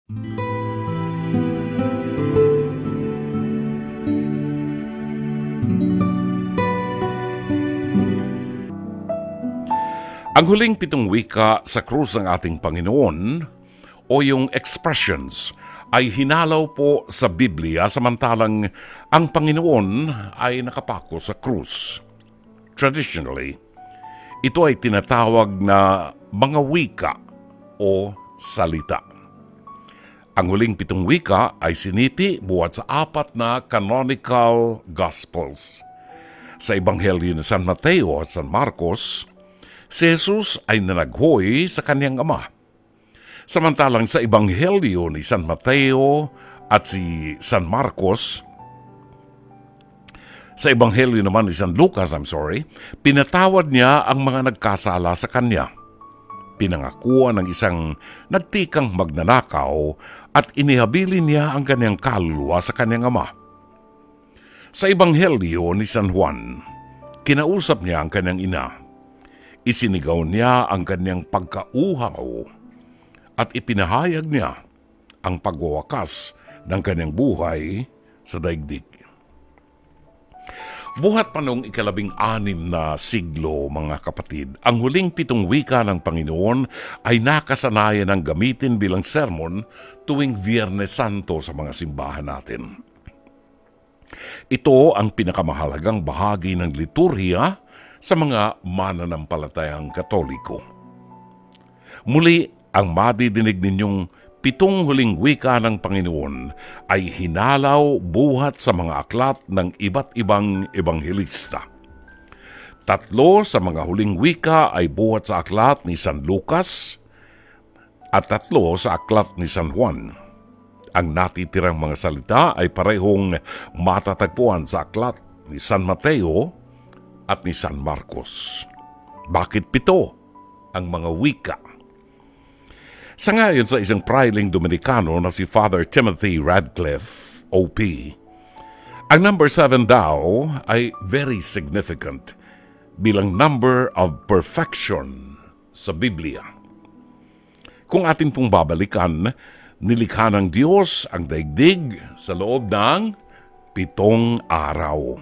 Ang huling 7 wika sa krus ng ating Panginoon o yung expressions ay hinalaw po sa Biblia samantalang ang Panginoon ay nakapako sa krus. Traditionally, ito ay tinatawag na mga wika o salita. Ang huling 7 wika ay sinipi buhat sa 4 na canonical gospels. Sa Ebanghelyo ni San Mateo at San Marcos, si Jesus ay nanaghoy sa kanyang ama. Samantalang sa Ebanghelyo ni San Mateo at si San Marcos, sa Ebanghelyo naman ni San Lucas, pinatawad niya ang mga nagkasala sa kanya. Pinangakuan ng isang nagtikang magnanakaw at inihabilin niya ang kanyang kaluluwa sa kanyang ama. Sa Ebanghelyo ni San Juan, kinausap niya ang kanyang ina. Isinigaw niya ang kanyang pagkauhaw at ipinahayag niya ang pagwawakas ng kanyang buhay sa daigdig. Buhat pa noong 16 na siglo, mga kapatid, ang huling 7 wika ng Panginoon ay nakasanayan ng gamitin bilang sermon tuwing Biyernes Santo sa mga simbahan natin. Ito ang pinakamahalagang bahagi ng liturhiya sa mga mananampalatayang Katoliko. Muli, ang madidinig ninyong 7 huling wika ng Panginoon ay hinalaw buhat sa mga aklat ng iba't ibang ebanghelista. 3 sa mga huling wika ay buhat sa aklat ni San Lucas at 3 sa aklat ni San Juan. Ang natitirang mga salita ay parehong matatagpuan sa aklat ni San Mateo at ni San Marcos. Bakit 7 ang mga wika? Sangayon sa isang prailing Dominikano na si Father Timothy Radcliffe, OP, ang number 7 daw ay very significant bilang number of perfection sa Biblia. Kung atin pong babalikan, nilikha ng Diyos ang daigdig sa loob ng 7 araw.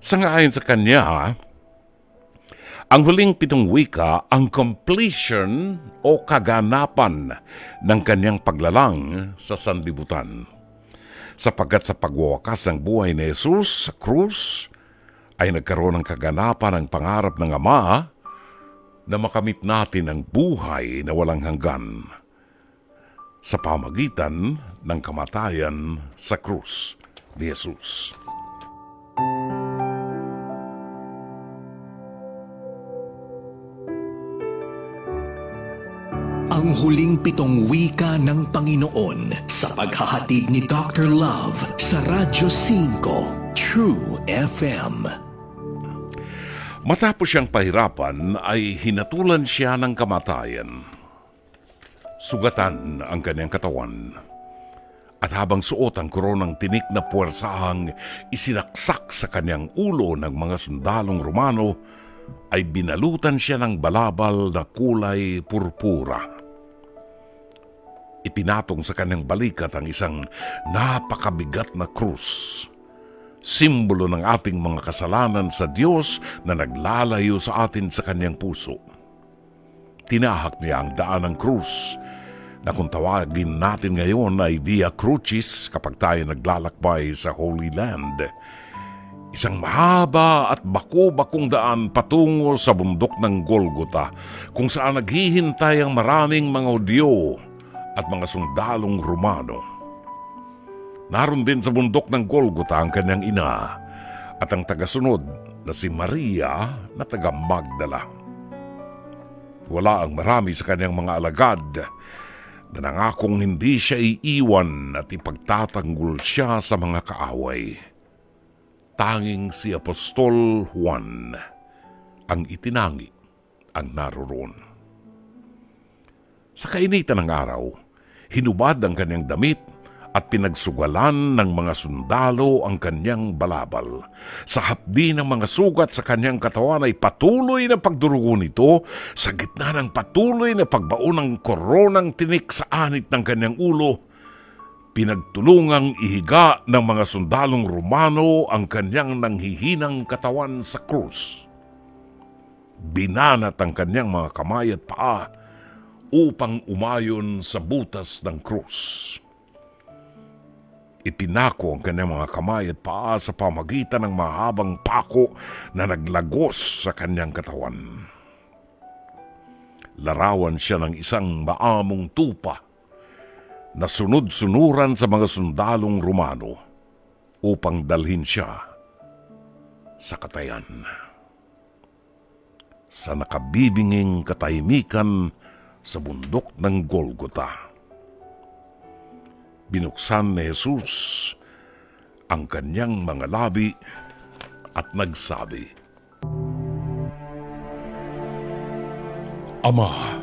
Sangayon sa kanya, ang huling 7 wika ang completion o kaganapan ng kanyang paglalang sa sanlibutan. Sapagkat sa pagwawakas ng buhay ni Jesus sa krus, ay nagkaroon ng kaganapan ang pangarap ng Ama na makamit natin ang buhay na walang hanggan sa pamagitan ng kamatayan sa krus ni Jesus. Ang huling 7 wika ng Panginoon sa paghahatid ni Dr. Love sa Radyo 5 True FM. Matapos siyang pahirapan ay hinatulan siya ng kamatayan. Sugatan ang kanyang katawan. At habang suot ang koronang tinik na puwersahang isinaksak sa kanyang ulo ng mga sundalong Romano, ay binalutan siya ng balabal na kulay purpura. Ipinatong sa kanyang balikat ang isang napakabigat na krus, simbolo ng ating mga kasalanan sa Diyos na naglalayo sa atin sa kanyang puso. Tinahak niya ang daan ng krus na kung tawagin natin ngayon ay Via Crucis kapag tayo naglalakbay sa Holy Land. Isang mahaba at bako-bakong daan patungo sa bundok ng Golgota, kung saan naghihintay ang maraming mga Hudyo at mga sundalong Romano. Naroon din sa bundok ng Golgota ang kanyang ina at ang tagasunod na si Maria na taga Magdala. Wala ang marami sa kanyang mga alagad na nangakong hindi siya iiwan at ipagtatanggol siya sa mga kaaway. Tanging si Apostol Juan ang itinangi ang naroon. Sa kainitan ng araw, hinubad ang kanyang damit at pinagsugalan ng mga sundalo ang kanyang balabal. Sa hapdi ng mga sugat sa kanyang katawan ay patuloy na pagdurugo nito sa gitna ng patuloy na pagbaon ng koronang tinik sa anit ng kanyang ulo. Pinagtulungang ihiga ng mga sundalong Romano ang kanyang nanghihinang katawan sa krus. Binanat ang kanyang mga kamay at paa upang umayon sa butas ng krus. Ipinako ang kanyang mga kamay at paa sa pamagitan ng mahabang pako na naglagos sa kanyang katawan. Larawan siya ng isang maamong tupa na sunod-sunuran sa mga sundalong Romano upang dalhin siya sa katayan. Sa nakabibinging katahimikan sa bundok ng Golgota, binuksan ni Jesus ang kanyang mga labi at nagsabi, "Ama,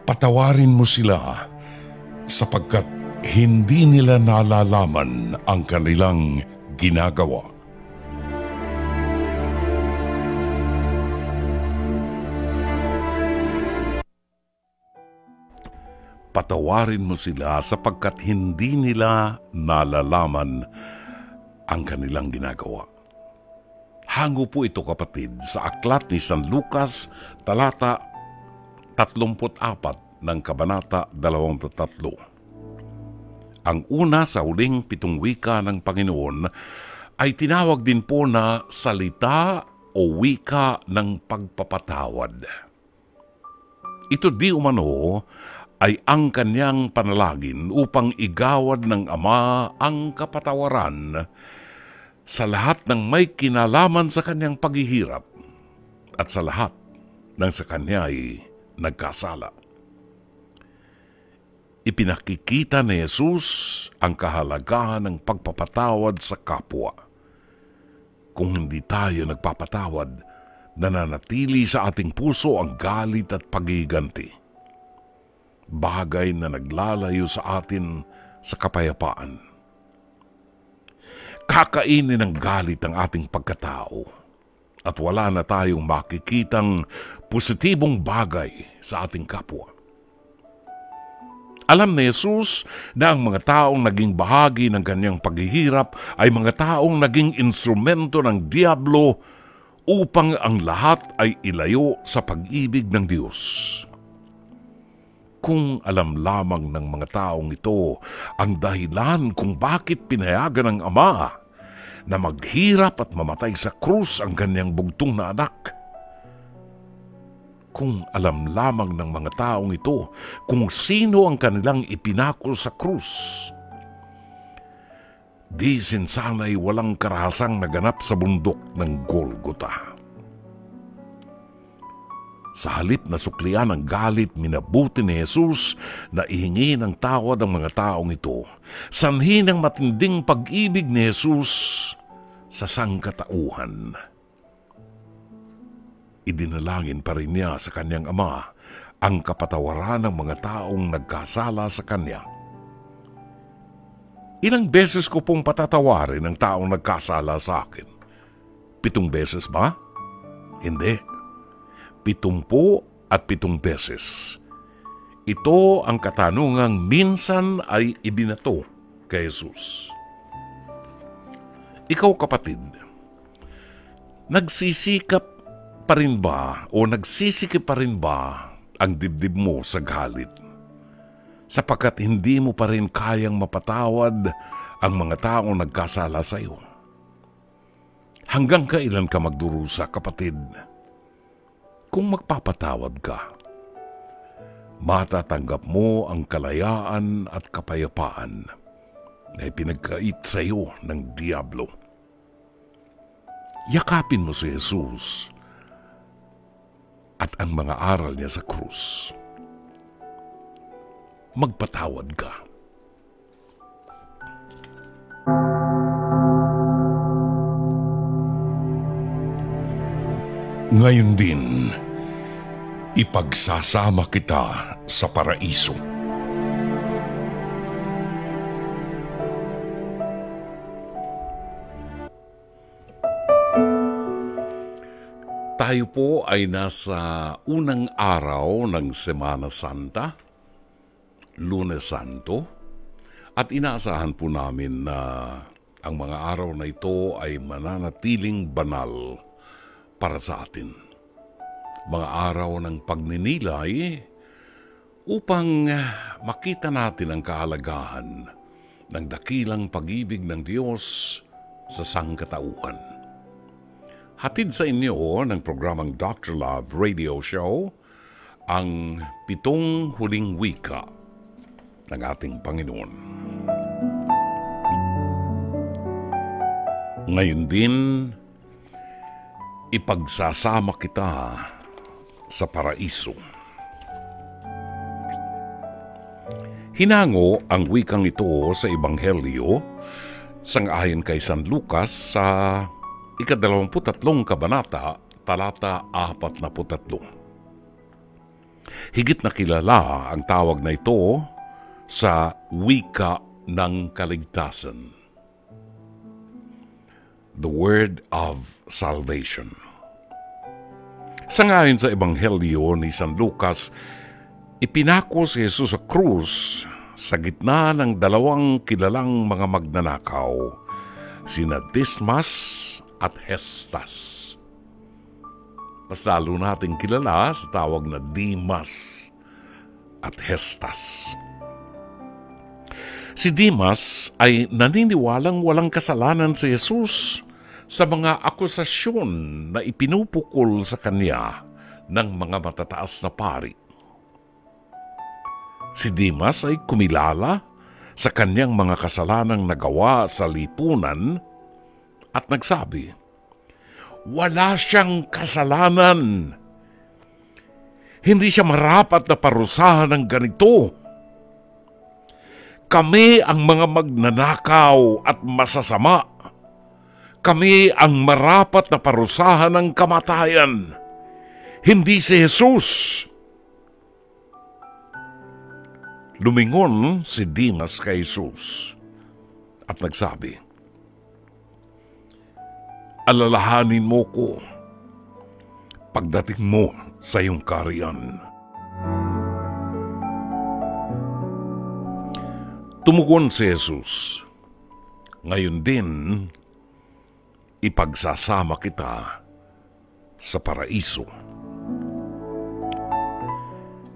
patawarin mo sila sapagkat hindi nila nalalaman ang kanilang ginagawa." Patawarin mo sila sapagkat hindi nila nalalaman ang kanilang ginagawa. Hango po ito, kapatid, sa aklat ni San Lucas, talata 34 ng kabanata 23. Ang una sa huling 7 wika ng Panginoon ay tinawag din po na salita o wika ng pagpapatawad. Ito di umano ay ang kanyang panalangin upang igawad ng Ama ang kapatawaran sa lahat ng may kinalaman sa kanyang paghihirap at sa lahat ng sa kanya ay nagkasala. Ipinakikita ni Jesus ang kahalagahan ng pagpapatawad sa kapwa. Kung hindi tayo nagpapatawad, nananatili sa ating puso ang galit at paghiganti. Bagay na naglalayo sa atin sa kapayapaan. Kakainin ng galit ang ating pagkatao at wala na tayong makikitang positibong bagay sa ating kapwa. Alam ni Jesus na ang mga taong naging bahagi ng kanyang paghihirap ay mga taong naging instrumento ng Diablo upang ang lahat ay ilayo sa pag-ibig ng Diyos. Kung alam lamang ng mga taong ito ang dahilan kung bakit pinayagan ng Ama na maghirap at mamatay sa krus ang kanyang bugtong na anak. Kung alam lamang ng mga taong ito kung sino ang kanilang ipinako sa krus, di sana'y walang karahasang naganap sa bundok ng Golgota. Sa halip na suklian ang galit, minabuti ni Jesus na ihingi ng tawad ang mga taong ito. Sanhi ng matinding pag-ibig ni Jesus sa sangkatauhan. Idinalangin pa rin niya sa kanyang Ama ang kapatawaran ng mga taong nagkasala sa kanya. Ilang beses ko pong patatawarin ang taong nagkasala sa akin? 7 beses ba? Hindi. 77 beses. Ito ang katanungang minsan ay ibinato kay Jesus. Ikaw, kapatid, nagsisikap pa rin ba o nagsisikip pa rin ba ang dibdib mo sa galit? Sapagkat hindi mo pa rin kayang mapatawad ang mga taong nagkasala sa iyo. Hanggang kailan ka magdurusa, kapatid? Kung magpapatawad ka, matatanggap mo ang kalayaan at kapayapaan na ipinagkait sa iyo ng Diablo. Yakapin mo si Jesus at ang mga aral niya sa krus. Magpatawad ka. Ngayon din, ipagsasama kita sa paraiso. Tayo po ay nasa unang araw ng Semana Santa, Lunes Santo, at inaasahan po namin na ang mga araw na ito ay mananatiling banal para sa atin. Mga araw ng pagninilay upang makita natin ang kahalagahan ng dakilang pag-ibig ng Diyos sa sangkatauhan. Hatid sa inyo ng programang Dr. Love Radio Show ang 7 huling wika ng ating Panginoon. Ngayon din, ipagsasama kita sa paraiso. Hinango ang wikang ito sa Ebanghelyo sangayon kay San Lucas sa 23 kabanata, talata 43. Higit na kilala ang tawag na ito sa wika ng kaligtasan. The Word of Salvation. Sangayon sa Ebanghelyo ni San Lucas, ipinako si Jesus sa krus sa gitna ng 2 kilalang mga magnanakaw, sina Dismas at Hestas. Mas lalo nating kilala sa tawag na Dimas at Hestas. Si Dimas ay naniniwalang walang kasalanan si Jesus sa mga akusasyon na ipinupukol sa kanya ng mga matataas na pari. Si Dimas ay kumilala sa kanyang mga kasalanang nagawa sa lipunan at nagsabi, wala siyang kasalanan. Hindi siya marapat na parusahan ng ganito. Kami ang mga magnanakaw at masasama. Kami ang marapat na parusahan ng kamatayan. Hindi si Jesus. Lumingon si Dimas kay Jesus at nagsabi, alalahanin mo ko pagdating mo sa iyong kaharian. Tumugon si Jesus, ngayon din ipagsasama kita sa paraiso.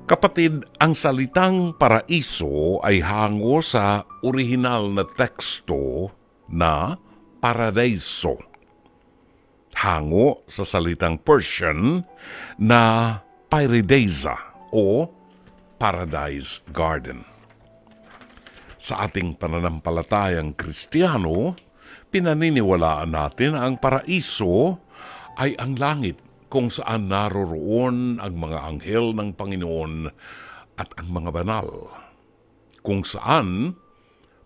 Kapatid, ang salitang paraiso ay hango sa orihinal na teksto na paradiso. Hango sa salitang Persian na paradisa o paradise garden. Sa ating pananampalatayang Kristiyano, pinaniniwalaan natin ang paraiso ay ang langit kung saan naroroon ang mga anghel ng Panginoon at ang mga banal. Kung saan,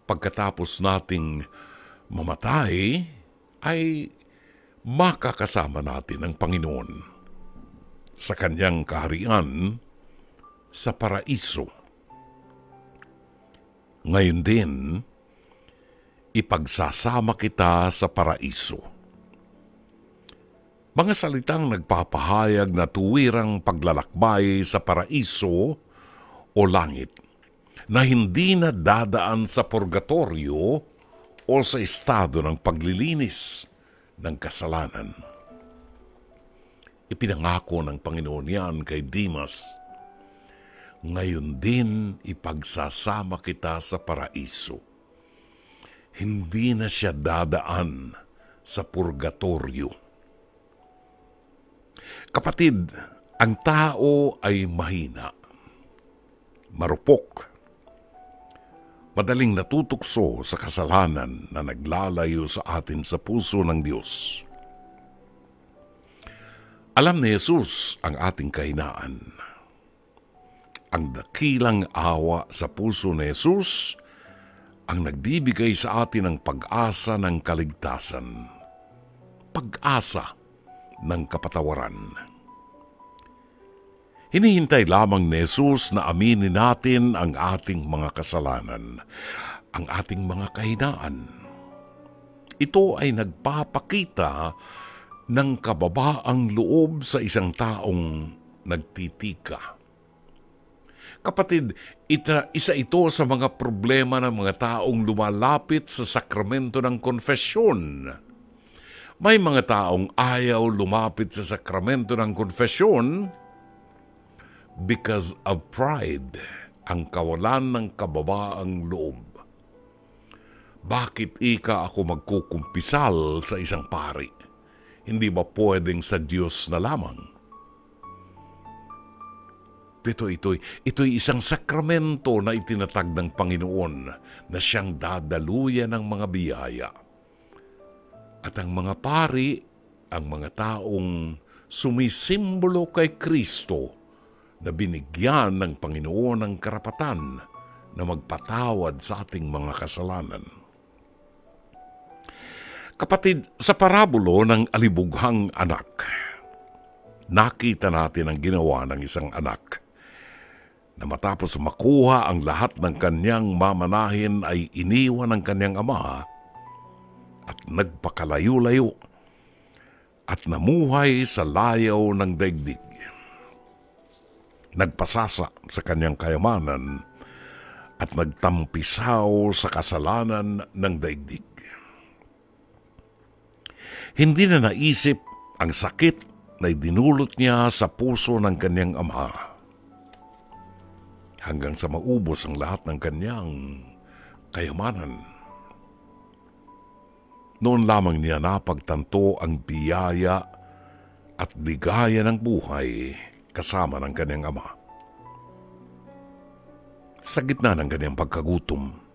pagkatapos nating mamatay, ay makakasama natin ang Panginoon sa kanyang kaharian sa paraiso. Ngayon din, ipagsasama kita sa paraiso. Mga salitang nagpapahayag na tuwirang paglalakbay sa paraiso o langit na hindi na dadaan sa purgatorio o sa estado ng paglilinis ng kasalanan. Ipinangako ng Panginoon yan kay Dimas, ngayon din ipagsasama kita sa paraiso. Hindi na siya dadaan sa purgatorio. Kapatid, ang tao ay mahina, marupok, madaling natutukso sa kasalanan na naglalayo sa atin sa puso ng Diyos. Alam ni Jesus ang ating kahinaan. Ang dakilang awa sa puso ni Jesus ang nagbibigay sa atin ng pag-asa ng kaligtasan, pag-asa ng kapatawaran. Hinihintay lamang ni Jesus na aminin natin ang ating mga kasalanan, ang ating mga kahinaan. Ito ay nagpapakita ng kababaang loob sa isang taong nagtitika. Kapatid, isa ito sa mga problema ng mga taong lumalapit sa sakramento ng konfesyon. May mga taong ayaw lumapit sa sakramento ng konfesyon because of pride, ang kawalan ng kababaang loob. Bakit ako magkukumpisal sa isang pari? Hindi ba pwedeng sa Diyos na lamang? Ito'y isang sakramento na itinatag ng Panginoon na siyang dadaluyan ng mga biyaya. At ang mga pari, ang mga taong sumisimbolo kay Kristo na binigyan ng Panginoon ng karapatan na magpatawad sa ating mga kasalanan. Kapatid, sa parabulo ng alibughang anak, nakita natin ang ginawa ng isang anak na matapos makuha ang lahat ng kanyang mamanahin ay iniwan ng kanyang ama at nagpakalayo-layo at namuhay sa layaw ng daigdig. Nagpasasa sa kanyang kayamanan at nagtampisaw sa kasalanan ng daigdig. Hindi na naisip ang sakit na idinulot niya sa puso ng kanyang ama hanggang sa maubos ang lahat ng kanyang kayamanan. Noon lamang niya napagtanto ang biyaya at ligaya ng buhay kasama ng kanyang ama. Sa gitna ng kanyang pagkagutom,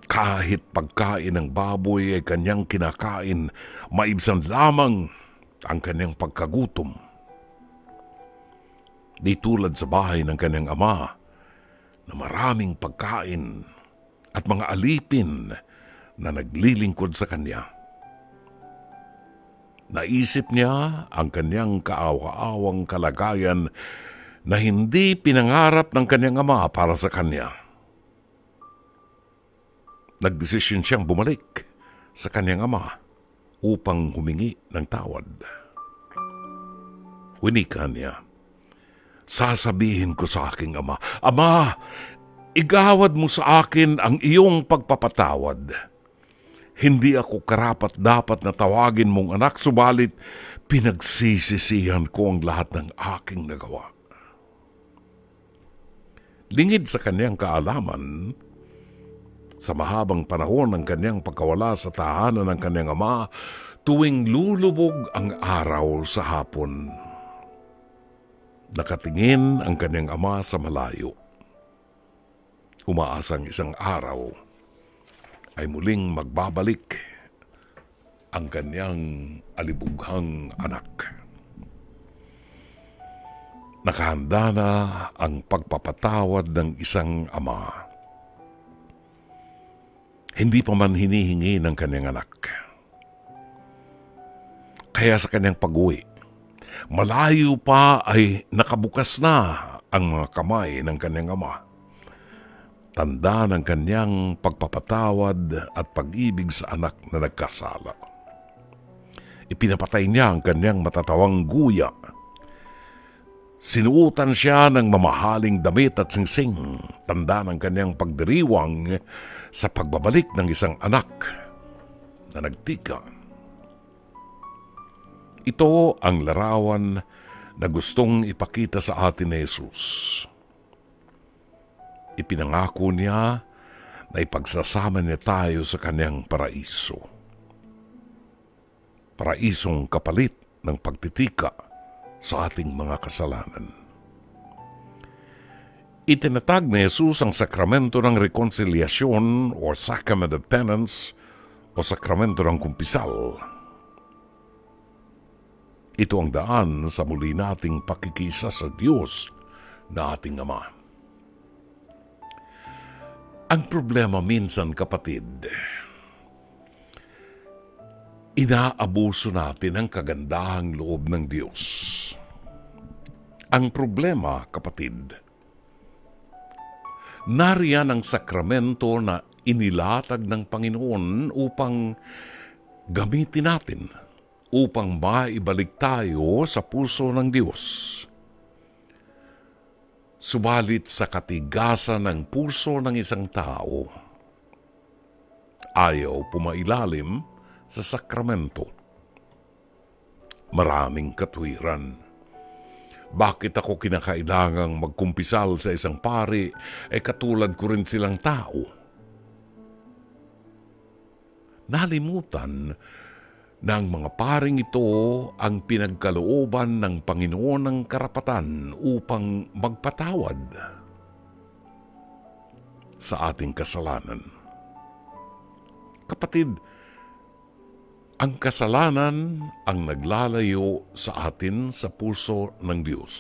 kahit pagkain ng baboy ay kanyang kinakain, maibsan lamang ang kanyang pagkagutom. Di tulad sa bahay ng kanyang ama na maraming pagkain at mga alipin na naglilingkod sa kanya. Naisip niya ang kanyang kaawa-awang kalagayan na hindi pinangarap ng kanyang ama para sa kanya. Nagdesisyon siyang bumalik sa kanyang ama upang humingi ng tawad. Winika niya, "Sasabihin ko sa aking ama, Ama, igawad mo sa akin ang iyong pagpapatawad. Hindi ako karapat-dapat na tawagin mong anak, subalit pinagsisisihan ko ang lahat ng aking nagawa." Lingid sa kanyang kaalaman, sa mahabang panahon ng kanyang pagkawala sa tahanan ng kanyang ama, tuwing lulubog ang araw sa hapon, nakatingin ang kanyang ama sa malayo. Umaasang isang araw ay muling magbabalik ang kanyang alibughang anak. Nakahanda na ang pagpapatawad ng isang ama. Hindi pa man hinihingi ng kanyang anak. Kaya sa kanyang pag-uwi, malayo pa ay nakabukas na ang mga kamay ng kanyang ama. Tanda ng kanyang pagpapatawad at pag-ibig sa anak na nagkasala. Ipinapatay niya ang kanyang matatawang guya. Sinuutan siya ng mamahaling damit at singsing, tanda ng kanyang pagdiriwang sa pagbabalik ng isang anak na nagtika. Ito ang larawan na gustong ipakita sa atin ni Jesus. Ipinangako niya na ipagsasama niya tayo sa kanyang paraiso. Paraisong kapalit ng pagtitika sa ating mga kasalanan. Itinatag ni Jesus ang sakramento ng reconciliation o sacrament of penance o sakramento ng kumpisal. Ito ang daan sa muli nating pakikisa sa Diyos na ating Ama. Ang problema minsan, kapatid, inaabuso natin ang kagandahang loob ng Diyos. Ang problema, kapatid, nariyan ang sakramento na inilatag ng Panginoon upang gamitin natin, upang maibalik tayo sa puso ng Diyos. Subalit sa katigasan ng puso ng isang tao, ayaw pumailalim sa sakramento. Maraming katwiran. Bakit ako kinakailangang magkumpisal sa isang pari, katulad ko rin silang tao? Nalimutan na ang mga paring ito ang pinagkalooban ng Panginoon ng karapatan upang magpatawad sa ating kasalanan. Kapatid, ang kasalanan ang naglalayo sa atin sa puso ng Diyos.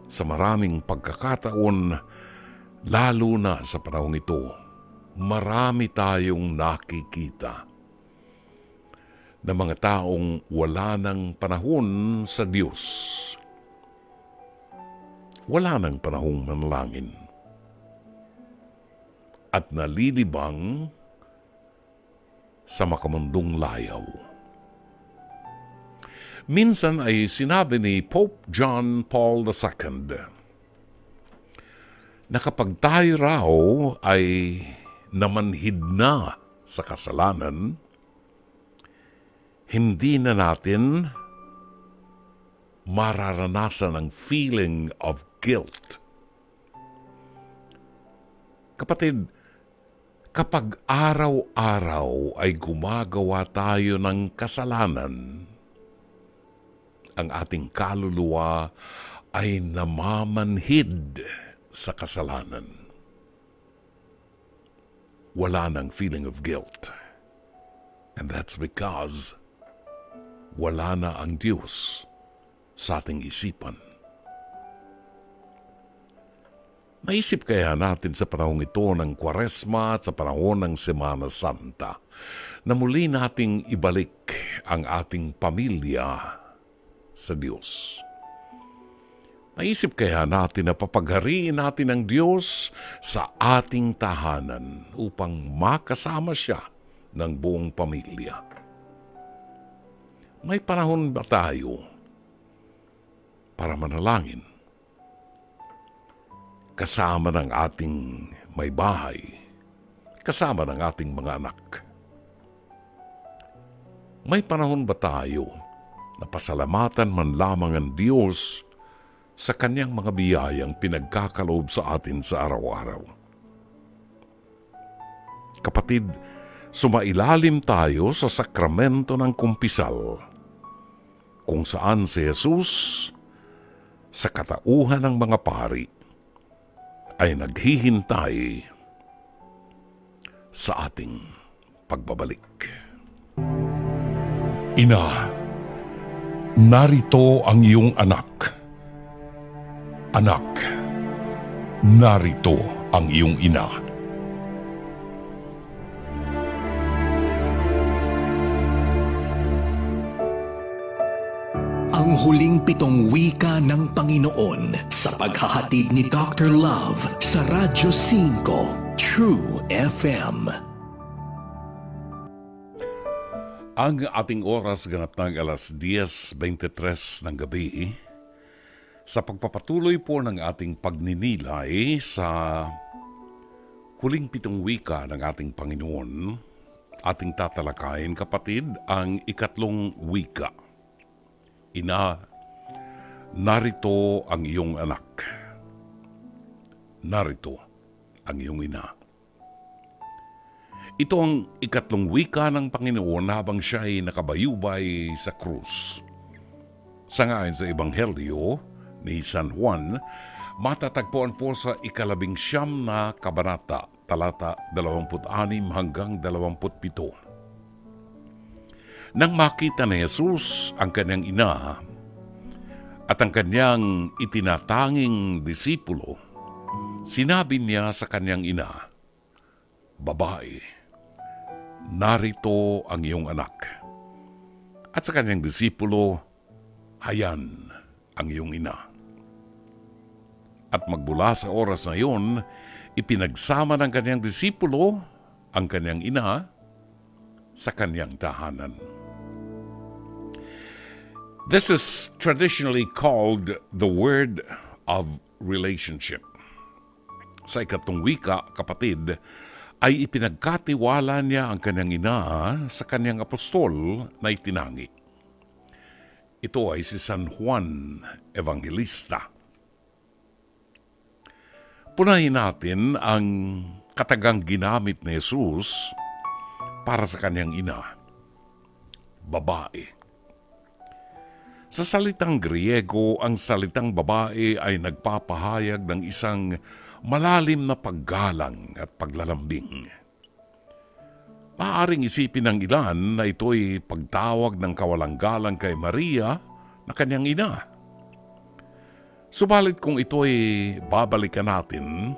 Sa maraming pagkakataon, lalo na sa panahong ito, marami tayong nakikita na mga taong wala ng panahon sa Diyos. Wala ng panahong manalangin. At nalilibang sa makamundong layaw. Minsan ay sinabi ni Pope John Paul II na kapag tayo raw ay namanhid na sa kasalanan, hindi na natin mararanasan ang feeling of guilt. Kapatid, kapag araw-araw ay gumagawa tayo ng kasalanan, ang ating kaluluwa ay namamanhid sa kasalanan. Wala nang feeling of guilt. And that's because wala na ang Diyos sa ating isipan. Naisip kaya natin sa panahong ito ng Kwaresma at sa panahon ng Semana Santa na muli nating ibalik ang ating pamilya sa Diyos. Naisip kaya natin na papaghariin natin ang Diyos sa ating tahanan upang makasama siya ng buong pamilya. May panahon ba tayo para manalangin kasama ng ating may bahay, kasama ng ating mga anak? May panahon ba tayo na pasalamatan man lamang ang Diyos sa kanyang mga biyayang pinagkakaloob sa atin sa araw-araw? Kapatid, sumailalim tayo sa sakramento ng kumpisal, kung saan si Jesus, sa katauhan ng mga pari, ay naghihintay sa ating pagbabalik. Ina, narito ang iyong anak. Anak, narito ang iyong ina. Ang huling 7 wika ng Panginoon sa paghahatid ni Dr. Love sa Radyo 5 True FM. Ang ating oras ganap ng alas 10:23 ng gabi sa pagpapatuloy po ng ating pagninilay sa huling 7 wika ng ating Panginoon. Ating tatalakayin, kapatid, ang 2 wika. Ina, narito ang iyong anak. Narito ang iyong ina. Ito ang 2 wika ng Panginoon habang siya ay nakabayubay sa krus. Sangayon sa Ebanghelyo ni San Juan, matatagpuan po sa 19 na kabanata, talata 26 hanggang 27. Nang makita ni Jesus ang kanyang ina at ang kanyang itinatanging disipulo, sinabi niya sa kanyang ina, "Babae, narito ang iyong anak." At sa kanyang disipulo, "Hayan ang iyong ina." At magmula sa oras na iyon, ipinagsama ng kanyang disipulo ang kanyang ina sa kanyang tahanan. This is traditionally called the word of relationship. Sa ikatong wika, kapatid, ay ipinagkatiwala niya ang kanyang ina sa kanyang apostol na itinangi. Ito ay si San Juan Evangelista. Punahin natin ang katagang ginamit ni Jesus para sa kanyang ina, babae. Sa salitang Griego, ang salitang babae ay nagpapahayag ng isang malalim na paggalang at paglalambing. Maaaring isipin ng ilan na ito'y pagtawag ng kawalang-galang kay Maria na kanyang ina. Subalit kung ito'y babalikan natin,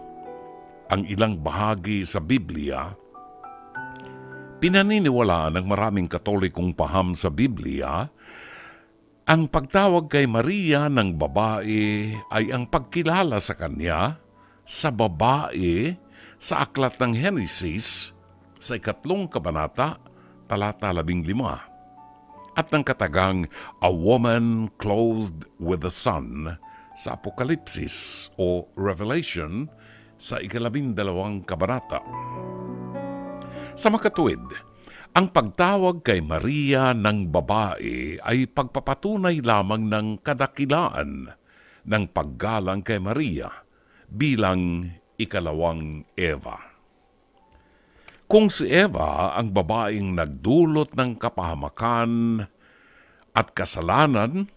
ang ilang bahagi sa Biblia, pinaniniwalaan ng maraming Katolikong paham sa Biblia, ang pagtawag kay Maria ng babae ay ang pagkilala sa kanya sa babae sa aklat ng Henesis sa 3 kabanata, talata 15, at ng katagang a woman clothed with the sun sa Apokalipsis o Revelation sa 12 kabanata. Sa makatuwid, ang pagtawag kay Maria ng babae ay pagpapatunay lamang ng kadakilaan ng paggalang kay Maria bilang ikalawang Eva. Kung si Eva ang babaeng nagdulot ng kapahamakan at kasalanan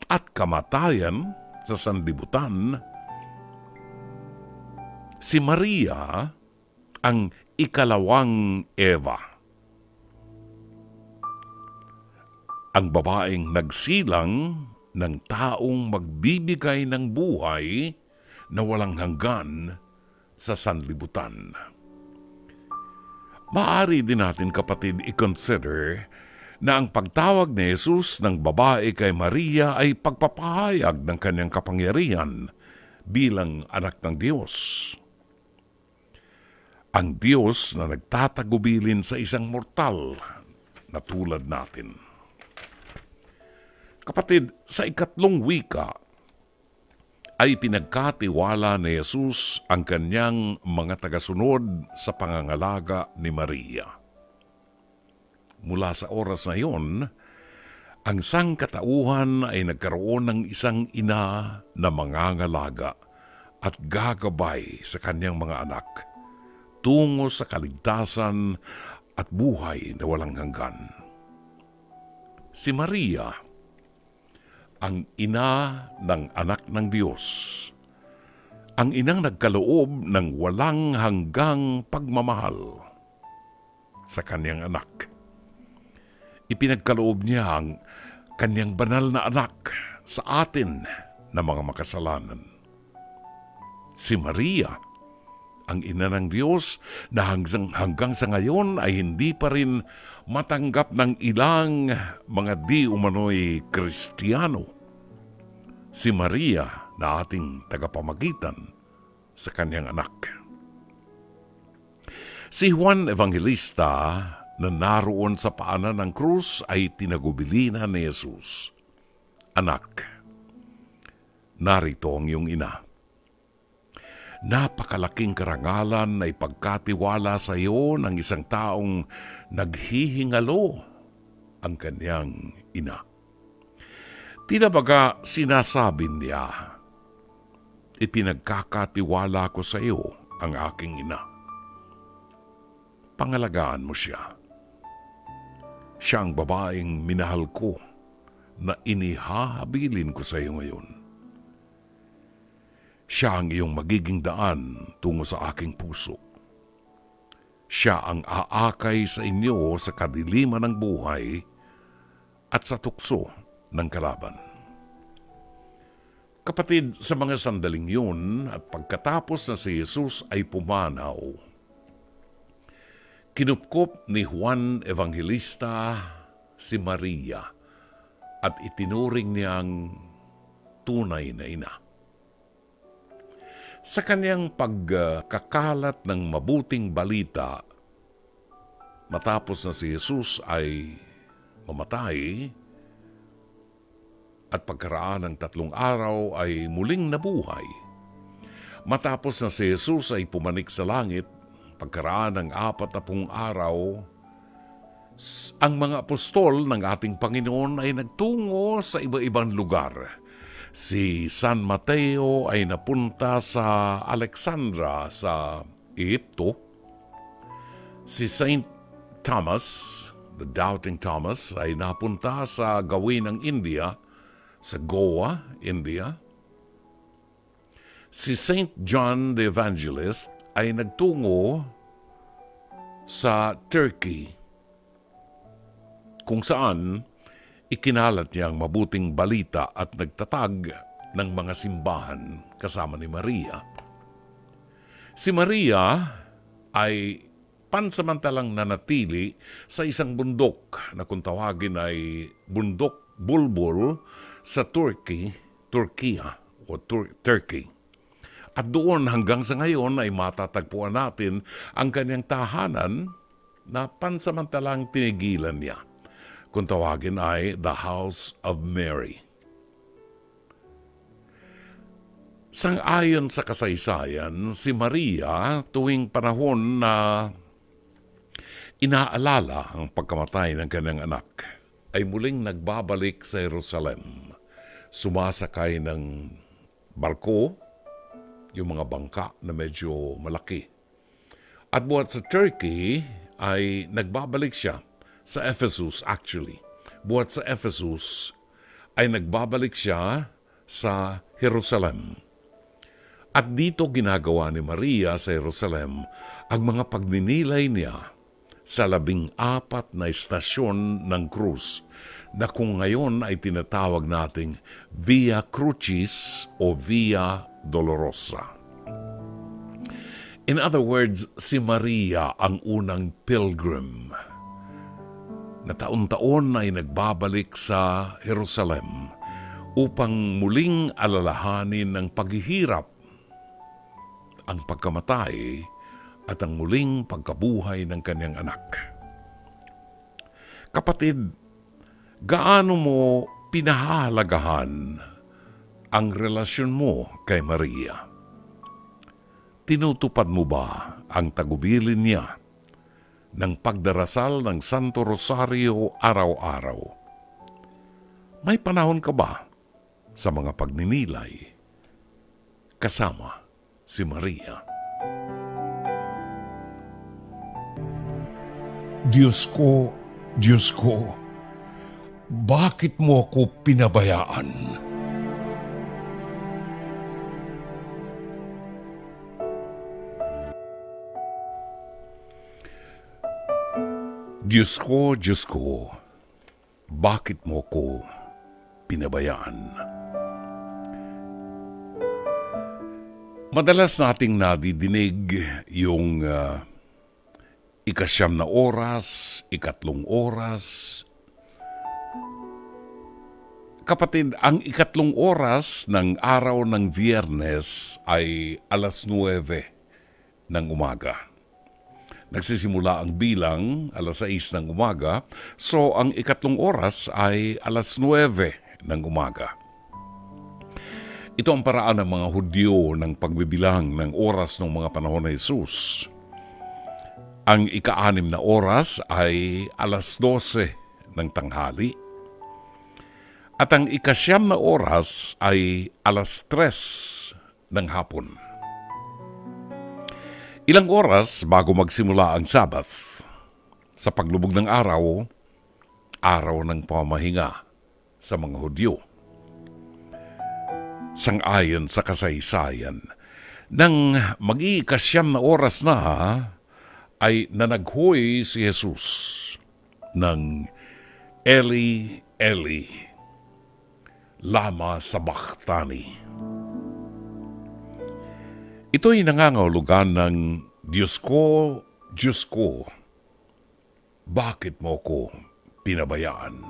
at kamatayan sa sanlibutan, si Maria ang ikalawang Eva. Ang babaeng nagsilang ng taong magbibigay ng buhay na walang hanggan sa sanlibutan. Maaari din natin, kapatid, i-consider na ang pagtawag ni Jesus ng babae kay Maria ay pagpapahayag ng kanyang kapangyarihan bilang anak ng Diyos. Ang Diyos na nagtatagubilin sa isang mortal na tulad natin. Kapatid, sa 3 wika ay pinagkatiwala ni Jesus ang kanyang mga tagasunod sa pangangalaga ni Maria. Mula sa oras na iyon, ang sangkatauhan ay nagkaroon ng isang ina na mangangalaga at gagabay sa kanyang mga anak tungo sa kaligtasan at buhay na walang hanggan. Si Maria, ang ina ng anak ng Diyos, ang inang nagkaloob ng walang hanggang pagmamahal sa kanyang anak. Ipinagkaloob niya ang kanyang banal na anak sa atin na mga makasalanan. Si Maria, ang ina ng Diyos na hanggang sa ngayon ay hindi pa rin matanggap ng ilang mga di umano'y Kristiyano. Si Maria na ating tagapamagitan sa kanyang anak. Si Juan Evangelista na naroon sa paanan ng krus ay tinagubilina ni Jesus. Anak, narito ang iyong ina. Napakalaking karangalan na ipagkatiwala sa iyo ng isang taong naghihingalo ang kanyang ina. Tila baga sinasabi niya, ipinagkakatiwala ko sa iyo ang aking ina. Pangalagaan mo siya. Siya ang babaeng minahal ko na inihahabilin ko sa iyo ngayon. Siya ang iyong magiging daan tungo sa aking puso. Siya ang aakay sa inyo sa kadiliman ng buhay at sa tukso ng kalaban. Kapatid, sa mga sandaling yun at pagkatapos na si Jesus ay pumanaw, kinupkop ni Juan Evangelista si Maria at itinuring niyang tunay na ina. Sa kanyang pagkakalat ng mabuting balita, matapos na si Jesus ay mamatay, at pagkaraan ng 3 araw ay muling nabuhay. Matapos na si Jesus ay pumanik sa langit, pagkaraan ng 40 araw, ang mga apostol ng ating Panginoon ay nagtungo sa iba-ibang lugar. Si San Mateo ay napunta sa Alexandra sa Egypto. Si Saint Thomas, the Doubting Thomas, ay napunta sa gawin ng India, sa Goa, India. Si Saint John the Evangelist ay nagtungo sa Turkey, kung saan ikinalat niya ang mabuting balita at nagtatag ng mga simbahan kasama ni Maria. Si Maria ay pansamantalang nanatili sa isang bundok na kung tawagin ay Bundok Bulbul sa Turkey At doon hanggang sa ngayon ay matatagpuan natin ang kanyang tahanan na pansamantalang tinigilan niya. Kung tawagin ay The House of Mary. Sang-ayon sa kasaysayan, si Maria tuwing panahon na inaalala ang pagkamatay ng kanyang anak, ay muling nagbabalik sa Jerusalem. Sumasakay ng barko, yung mga bangka na medyo malaki. At buhat sa Turkey ay nagbabalik siya sa Ephesus actually. Buhat sa Ephesus ay nagbabalik siya sa Jerusalem. At dito ginagawa ni Maria sa Jerusalem ang mga pagninilay niya sa 14 na istasyon ng krus na kung ngayon ay tinatawag nating Via Crucis o Via Dolorosa. In other words, si Maria ang unang pilgrim na taon-taon ay nagbabalik sa Jerusalem upang muling alalahanin ng paghihirap, ang pagkamatay at ang muling pagkabuhay ng kanyang anak. Kapatid, gaano mo pinahalagahan ang relasyon mo kay Maria? Tinutupad mo ba ang tagubilin niya ng pagdarasal ng Santo Rosario araw-araw? May panahon ka ba sa mga pagninilay kasama si Maria? Diyos ko, bakit mo ako pinabayaan? Diyos ko, bakit mo ko pinabayaan? Madalas nating nadidinig yung 9 na oras, 3 oras. Kapatid, ang 3 oras ng araw ng Biyernes ay 9:00 ng umaga. Nagsisimula ang bilang 6:00 ng umaga, so ang 3 oras ay 9:00 ng umaga. Ito ang paraan ng mga Hudyo ng pagbibilang ng oras ng mga panahon ni Jesus. Ang 6 na oras ay 12:00 ng tanghali. At ang 9 na oras ay 3:00 ng hapon. Ilang oras bago magsimula ang Sabbath, sa paglubog ng araw, araw ng pamahinga sa mga Hudyo. Sang-ayon sa kasaysayan, nang mag-9 na oras na, ay nanaghoy si Jesus ng Eli, Eli, lama sabachthani. Ito'y nangangahulugan ng Diyos ko, bakit mo ko pinabayaan?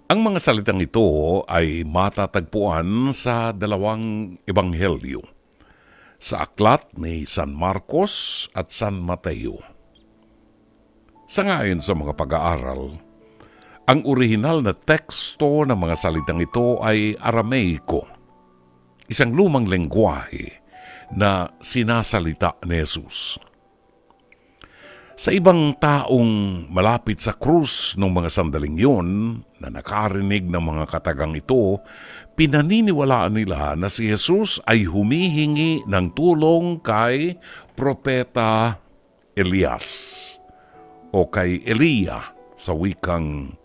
Ang mga salitang ito ay matatagpuan sa 2 ebanghelyo, sa aklat ni San Marcos at San Mateo. Sangayon sa mga pag-aaral, Ang orihinal na teksto ng mga salitang ito ay Arameiko, isang lumang lengguwahe na sinasalita ni Jesus. Sa ibang taong malapit sa krus noong mga sandaling yun, na nakarinig ng mga katagang ito, pinaniniwalaan nila na si Jesus ay humihingi ng tulong kay Propeta Elias o kay Eliya sa wikang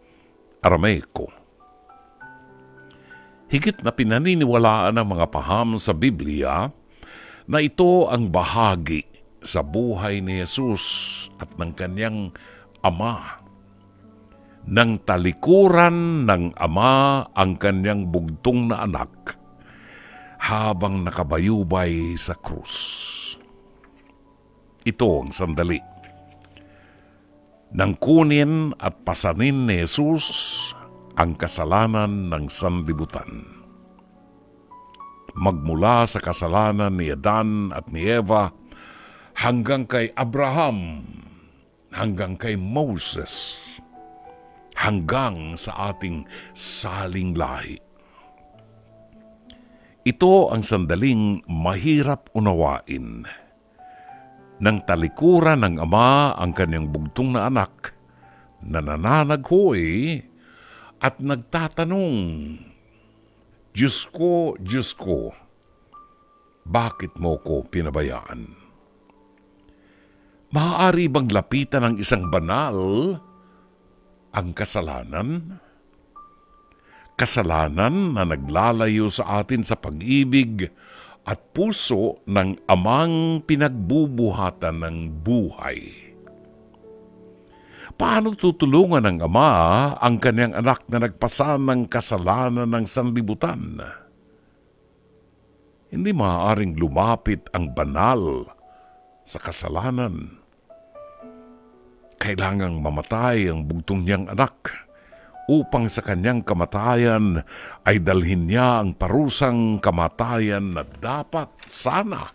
Arameiko. Higit na pinaniniwalaan ng mga paham sa Biblia na ito ang bahagi sa buhay ni Jesus at ng kanyang ama. Nang talikuran ng ama ang kanyang bugtong na anak habang nakabayubay sa krus. Ito ang sandali nang kunin at pasanin ni Jesus ang kasalanan ng sanlibutan. Magmula sa kasalanan ni Adan at ni Eva hanggang kay Abraham, hanggang kay Moses, hanggang sa ating saling lahi. Ito ang sandaling mahirap unawain. Nang talikuran ng ama ang kanyang bugtong na anak, nananaghoy at nagtatanong, Diyos ko, bakit mo ko pinabayaan? Maaari bang lapitan ng isang banal ang kasalanan? Kasalanan na naglalayo sa atin sa pag-ibig at puso ng amang pinagbubuhatan ng buhay. Paano tutulungan ng ama ang kanyang anak na nagpasa ng kasalanan ng sanlibutan? Hindi maaaring lumapit ang banal sa kasalanan. Kailangang mamatay ang bugtong niyang anak upang sa kanyang kamatayan ay dalhin niya ang parusang kamatayan na dapat sana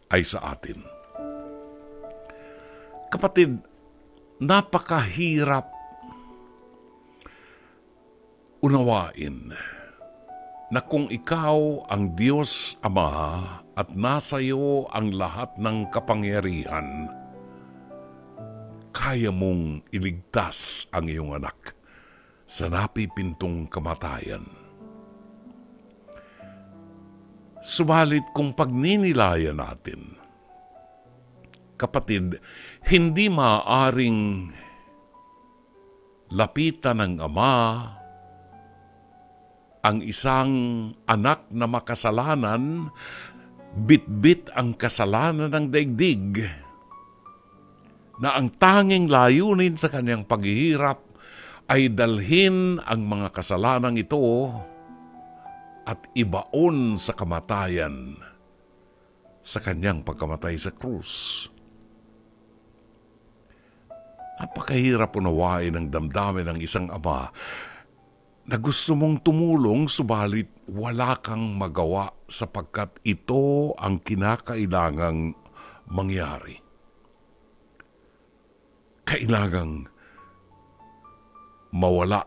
ay sa atin. Kapatid, napakahirap unawain na kung ikaw ang Diyos Ama at nasa iyo ang lahat ng kapangyarihan, kaya mong iligtas ang iyong anak sa napipintong kamatayan. Subalit kung pagninilayan natin, kapatid, hindi maaaring lapitan ng ama ang isang anak na makasalanan, bit-bit ang kasalanan ng daigdig, na ang tanging layunin sa kanyang paghihirap ay dalhin ang mga kasalanang ito at ibaon sa kamatayan sa kanyang pagkamatay sa krus. Napakahirap unawain ang damdamin ng isang ama na gusto mong tumulong subalit wala kang magawa sapagkat ito ang kinakailangang mangyari. Kailangang mawala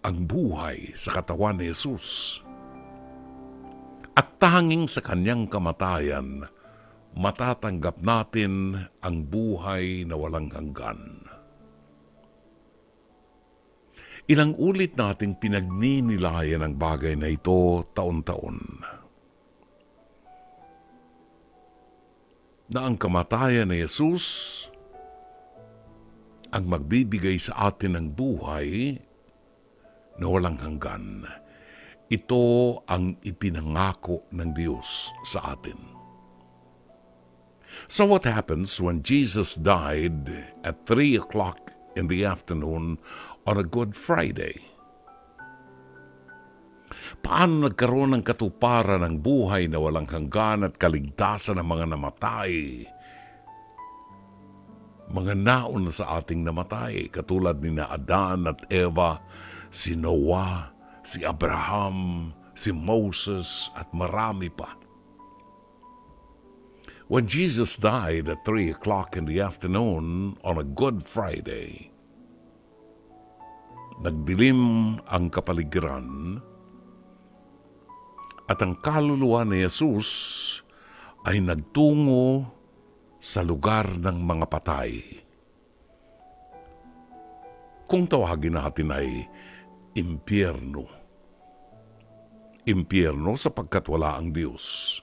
ang buhay sa katawan ni Jesus. At tanging sa kanyang kamatayan, matatanggap natin ang buhay na walang hanggan. Ilang ulit nating pinagninilayan ang bagay na ito taon-taon. Na ang kamatayan ni Jesus ang magbibigay sa atin ng buhay na walang hanggan. Ito ang ipinangako ng Diyos sa atin. So what happens when Jesus died at 3 o'clock in the afternoon on a Good Friday? Paano nagkaroon ng katuparan ng buhay na walang hanggan at kaligtasan ng mga namatay? Mga nauna sa ating namatay, katulad ni na Adan at Eva, si Noah, si Abraham, si Moses, at marami pa. When Jesus died at 3 o'clock in the afternoon on a Good Friday, nagdilim ang kapaligiran at ang kaluluwa ni Jesus ay nagtungo sa lugar ng mga patay. Kung tawagin natin ay impyerno. Impyerno sapagkat wala ang Diyos.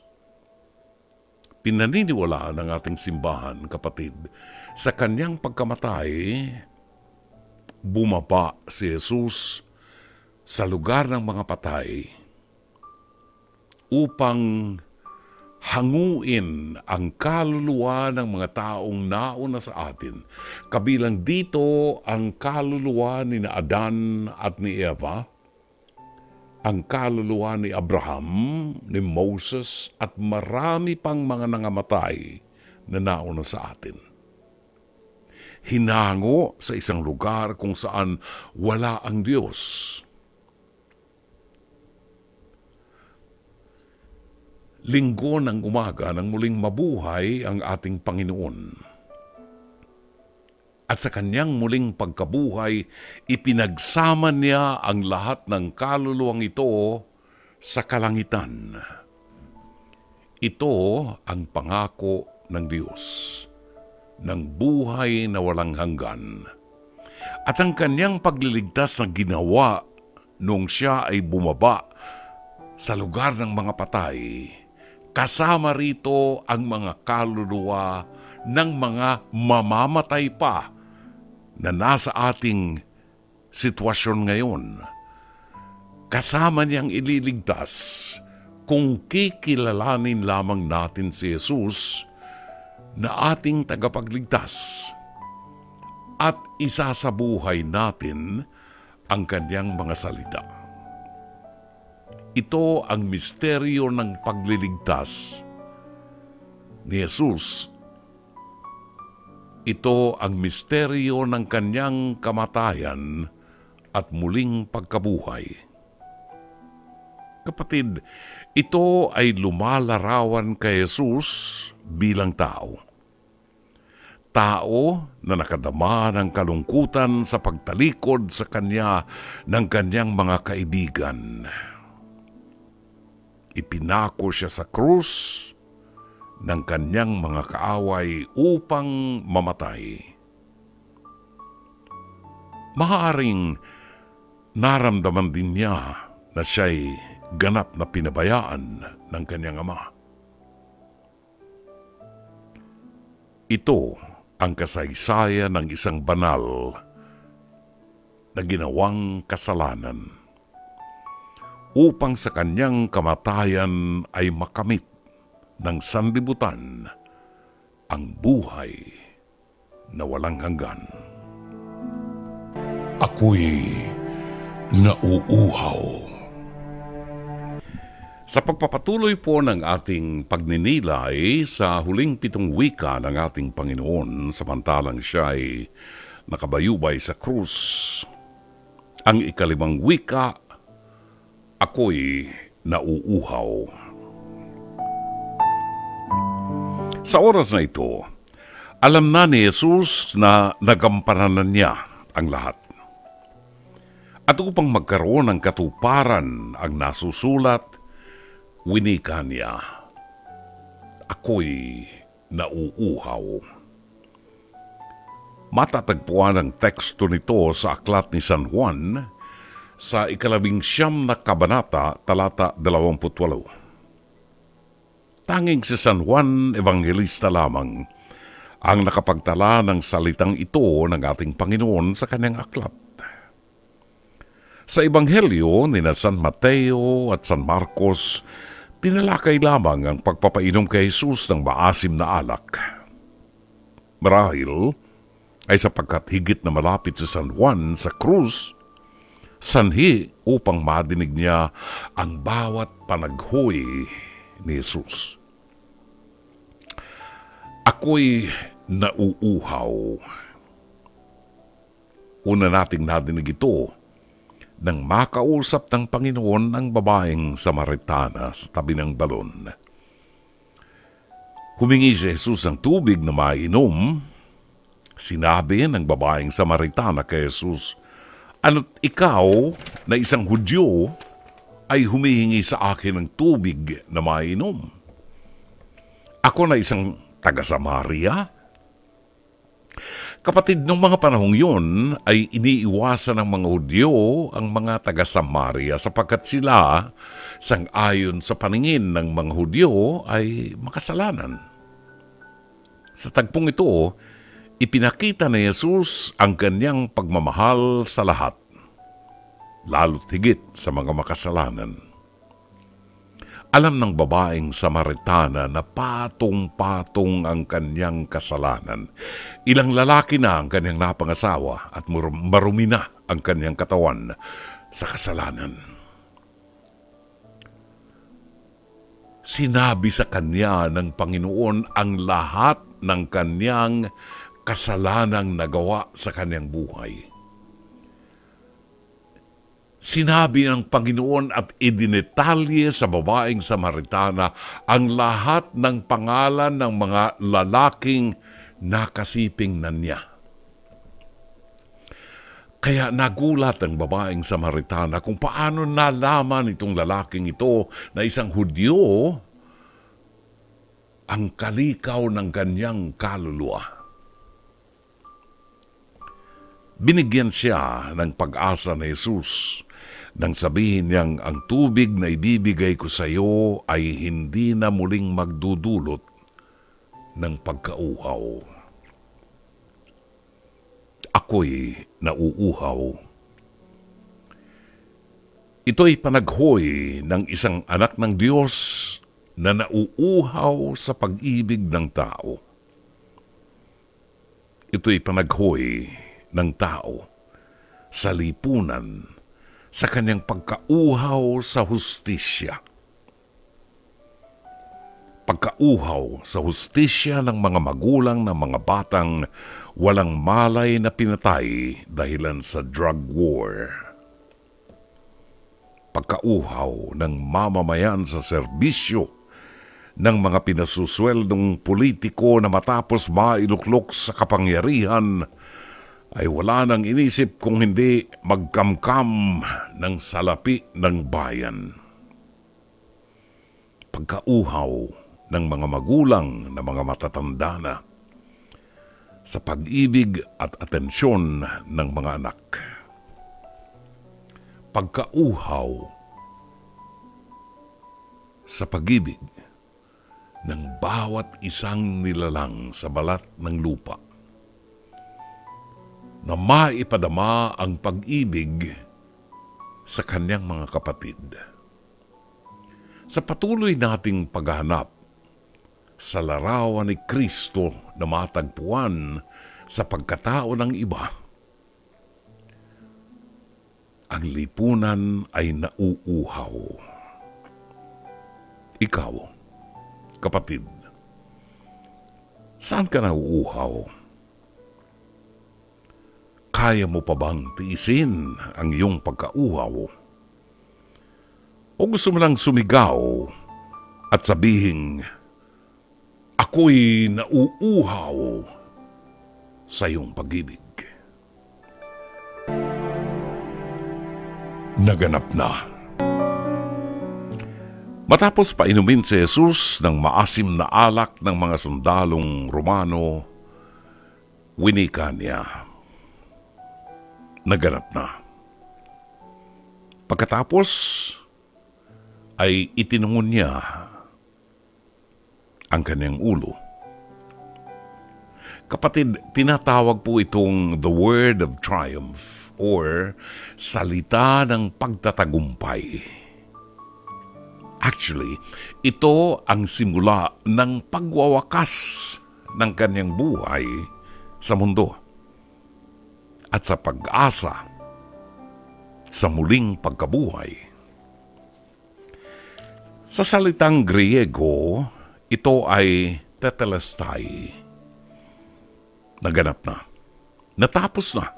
Pinaniniwalaan ng ating simbahan, kapatid, sa kanyang pagkamatay, bumaba si Jesus sa lugar ng mga patay upang hanguin ang kaluluwa ng mga taong nauna sa atin. Kabilang dito ang kaluluwa ni Adan at ni Eva, ang kaluluwa ni Abraham, ni Moses, at marami pang mga nangamatay na nauna sa atin. Hinango sa isang lugar kung saan wala ang Diyos. Linggo ng umaga nang muling mabuhay ang ating Panginoon. At sa kanyang muling pagkabuhay, ipinagsama niya ang lahat ng kaluluwang ito sa kalangitan. Ito ang pangako ng Diyos, ng buhay na walang hanggan. At ang kanyang pagliligtas na ginawa nung siya ay bumaba sa lugar ng mga patay, kasama rito ang mga kaluluwa ng mga mamamatay pa na nasa ating sitwasyon ngayon. Kasama niyang ililigtas kung kikilalanin lamang natin si Jesus na ating tagapagligtas at isasabuhay natin ang kanyang mga salita. Ito ang misteryo ng pagliligtas ni Jesus. Ito ang misteryo ng kanyang kamatayan at muling pagkabuhay. Kapatid, ito ay lumalarawan kay Jesus bilang tao. Tao na nakadama ng kalungkutan sa pagtalikod sa kanya ng kanyang mga kaibigan. Ipinako siya sa krus ng kanyang mga kaaway upang mamatay. Maaaring naramdaman din niya na siya'y ganap na pinabayaan ng kanyang ama. Ito ang kasaysayan ng isang banal na ginawang kasalanan upang sa kanyang kamatayan ay makamit ng sanlibutan ang buhay na walang hanggan. Ako'y nauuhaw. Sa pagpapatuloy po ng ating pagninilay sa huling 7 wika ng ating Panginoon, samantalang siya ay nakabayubay sa krus, ang 5 wika, ako'y nauuhaw. Sa oras na ito, alam na ni Jesus na nagampanan niya ang lahat. At upang magkaroon ng katuparan ang nasusulat, winika niya, ako'y nauuhaw. Matatagpuan ang teksto nito sa aklat ni San Juan sa 19 na kabanata, talata 28. Tanging si San Juan Evangelista lamang ang nakapagtala ng salitang ito ng ating Panginoon sa kanyang aklat. Sa Ebanghelyo ni San Mateo at San Marcos, tinalakay lamang ang pagpapainom kay Jesus ng maasim na alak. Marahil ay sapagkat higit na malapit si San Juan sa krus, sanhi upang madinig niya ang bawat panaghoy ni Jesus. Ako'y nauuhaw. Una nating nadinig ito nang makausap ng Panginoon ang babaeng Samaritana sa tabi ng balon. Humingi si Jesus ng tubig na mainom. Sinabi ng babaeng Samaritana kay Jesus, Ano't ikaw na isang Hudyo ay humihingi sa akin ng tubig na mainom? Ako na isang taga-Samaria? Kapatid, nung mga panahong yun ay iniiwasan ng mga Hudyo ang mga taga-Samaria sapagkat sila, sang-ayon sa paningin ng mga Hudyo, ay makasalanan. Sa tagpong ito, ipinakita ni Jesus ang kanyang pagmamahal sa lahat, lalo't higit sa mga makasalanan. Alam ng babaeng Samaritana na patong-patong ang kanyang kasalanan. Ilang lalaki na ang kanyang napangasawa at marumi na ang kanyang katawan sa kasalanan. Sinabi sa kanya ng Panginoon ang lahat ng kanyang kasalanang nagawa sa kanyang buhay. Sinabi ng Panginoon at idinetalye sa babaeng Samaritana ang lahat ng pangalan ng mga lalaking nakasiping na niya. Kaya nagulat ang babaeng Samaritana kung paano nalaman itong lalaking ito na isang Hudyo ang kalikaw ng kanyang kaluluwa. Binigyan siya ng pag-asa ni Jesus nang sabihin niyang ang tubig na ibibigay ko sa iyo ay hindi na muling magdudulot ng pagkauhaw. Ako'y nauuhaw. Ito'y panaghoy ng isang anak ng Diyos na nauuhaw sa pag-ibig ng tao. Ito'y panaghoy ng tao sa lipunan sa kanyang pagkauhaw sa hustisya. Pagkauhaw sa hustisya ng mga magulang ng mga batang walang malay na pinatay dahilan sa drug war. Pagkauhaw ng mamamayan sa serbisyo ng mga pinasusweldong politiko na matapos mailuklok sa kapangyarihan ay wala nang inisip kung hindi magkamkam ng salapi ng bayan. Pagkauhaw ng mga magulang na mga matatanda na sa pag-ibig at atensyon ng mga anak. Pagkauhaw sa pag-ibig ng bawat isang nilalang sa balat ng lupa, na maipadama ang pag-ibig sa kanyang mga kapatid. Sa patuloy nating paghahanap sa larawan ni Kristo na matagpuan sa pagkatao ng iba, ang lipunan ay nauuhaw. Ikaw, kapatid, saan ka nauuhaw? Kaya mo pa bang tiisin ang iyong pagkauhaw? O gusto mo lang sumigaw at sabihin, ako'y nauuhaw sa iyong pag-ibig? Naganap na. Matapos painumin si Jesus ng maasim na alak ng mga sundalong Romano, winika niya. Naganap na. Pagkatapos ay itinungon niya ang kanyang ulo. Kapatid, tinatawag po itong the word of triumph or salita ng pagtatagumpay. Actually, ito ang simula ng pagwawakas ng kanyang buhay sa mundo at sa pag-asa sa muling pagkabuhay. Sa salitang Griego, ito ay tetelestai. Naganap na. Natapos na.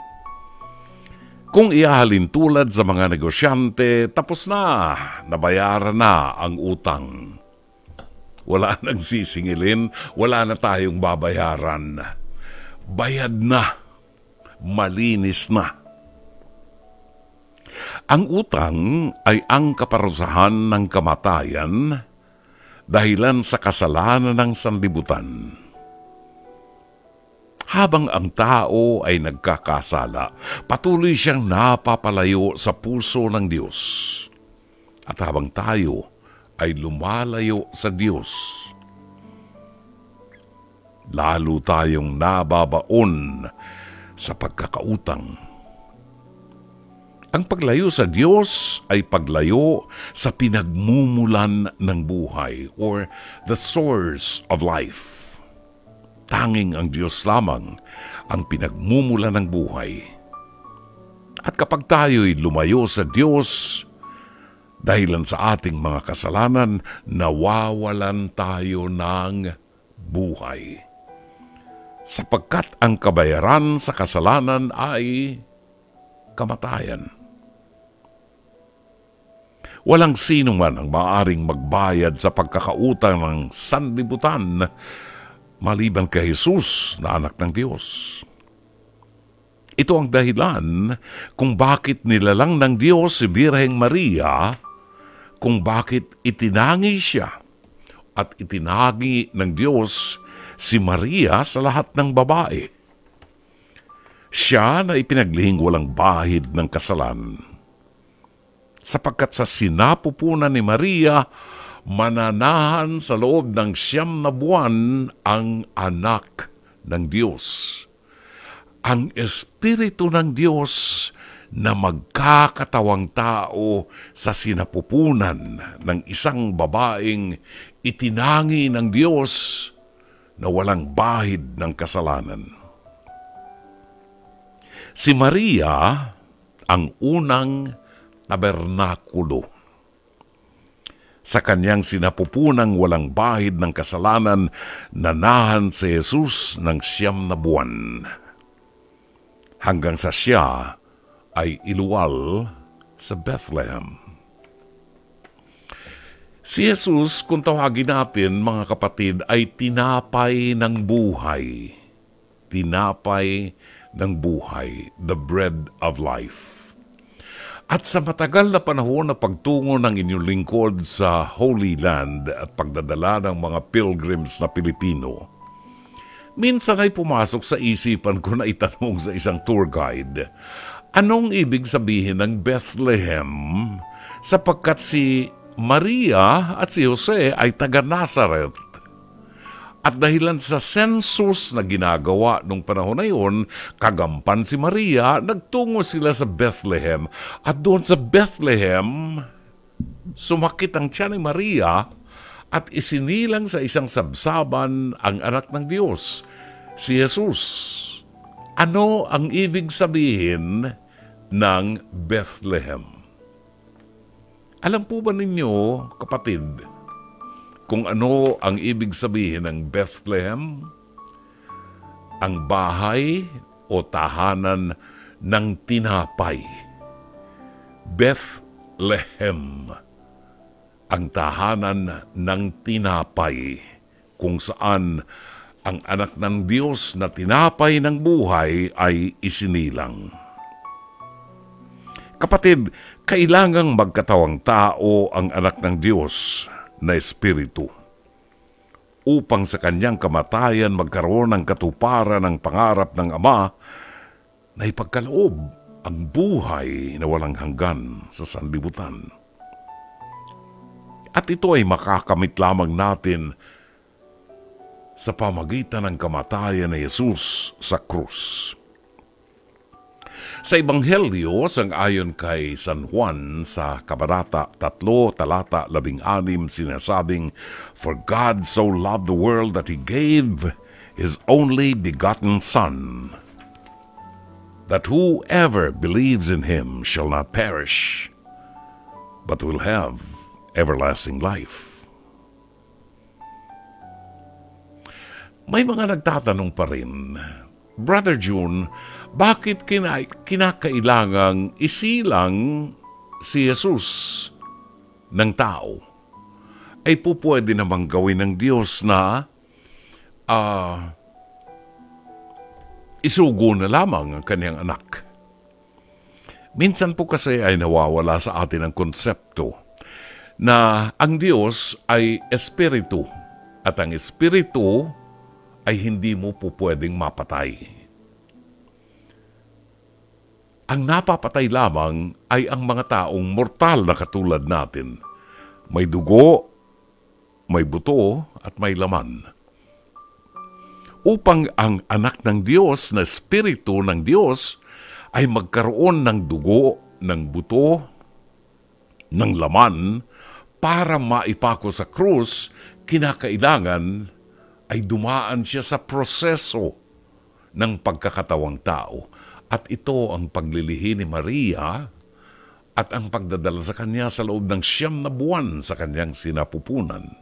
Kung ihahalin tulad sa mga negosyante, tapos na. Nabayaran na ang utang. Wala nang sisingilin, wala na tayong babayaran. Bayad na. Malinis na. Ang utang ay ang kaparusahan ng kamatayan dahilan sa kasalanan ng sanlibutan. Habang ang tao ay nagkakasala, patuloy siyang napapalayo sa puso ng Diyos. At habang tayo ay lumalayo sa Diyos, lalo tayong nababaon sa pagkakautang. Ang paglayo sa Diyos ay paglayo sa pinagmumulan ng buhay or the source of life. Tanging ang Diyos lamang ang pinagmumulan ng buhay. At kapag tayo'y lumayo sa Diyos, dahilan sa ating mga kasalanan, nawawalan tayo ng buhay. Sapagkat ang kabayaran sa kasalanan ay kamatayan. Walang sino man ang maaaring magbayad sa pagkakautang ng sanlibutan maliban kay Jesus na anak ng Diyos. Ito ang dahilan kung bakit nilalang ng Diyos si Birheng Maria, kung bakit itinangi siya at itinagi ng Diyos si Maria sa lahat ng babae. Siya na ipinaglihing walang bahid ng kasalan. Sapagkat sa sinapupunan ni Maria, mananahan sa loob ng 9 na buwan ang anak ng Diyos. Ang Espiritu ng Diyos na magkakatawang tao sa sinapupunan ng isang babaeng itinangi ng Diyos na walang bahid ng kasalanan. Si Maria ang unang tabernakulo. Sa kanyang sinapupunang walang bahid ng kasalanan, nanahan si Jesus ng 9 na buwan. Hanggang sa siya ay iluwal sa Bethlehem. Si Jesus, kung tawagin natin mga kapatid, ay tinapay ng buhay. Tinapay ng buhay, the bread of life. At sa matagal na panahon na pagtungo ng inyong lingkod sa Holy Land at pagdadala ng mga pilgrims na Pilipino, minsan ay pumasok sa isipan ko na itanong sa isang tour guide, anong ibig sabihin ng Bethlehem sapagkat si Maria at si Jose ay taga Nazareth. At dahilan sa census na ginagawa nung panahon na yun, kagampan si Maria, nagtungo sila sa Bethlehem. At doon sa Bethlehem, sumakit ang tiyan ni Maria at isinilang sa isang sabsaban ang anak ng Diyos, si Jesus. Ano ang ibig sabihin ng Bethlehem? Alam po ba ninyo, kapatid, kung ano ang ibig sabihin ng Bethlehem? Ang bahay o tahanan ng tinapay. Bethlehem. Ang tahanan ng tinapay kung saan ang anak ng Diyos na tinapay ng buhay ay isinilang. Kapatid, kailangang magkatawang tao ang anak ng Diyos na Espiritu upang sa kanyang kamatayan magkaroon ng katuparan ng pangarap ng Ama na ipagkaloob ang buhay na walang hanggan sa sanlibutan. At ito ay makakamit lamang natin sa pamagitan ng kamatayan ni Jesus sa krus. Sa Ebanghelyo, sang-ayon kay San Juan sa Kabanata 3, talata 16, sinasabing, "For God so loved the world that He gave His only begotten Son, that whoever believes in Him shall not perish, but will have everlasting life." May mga nagtatanong pa rin, Brother June, bakit kinakailangang isilang si Jesus ng tao? Ay pwede namang gawin ng Diyos na isugo na lamang ang kanyang anak. Minsan po kasi ay nawawala sa atin ang konsepto na ang Diyos ay espiritu at ang espiritu ay hindi mo po pwedeng mapatay. Ang napapatay lamang ay ang mga taong mortal na katulad natin. May dugo, may buto at may laman. Upang ang anak ng Diyos na espiritu ng Diyos ay magkaroon ng dugo, ng buto, ng laman, para maipako sa krus, kinakailangan ay dumaan siya sa proseso ng pagkakatawang tao. At ito ang paglilihi ni Maria at ang pagdadala sa kanya sa loob ng 9 na buwan sa kanyang sinapupunan.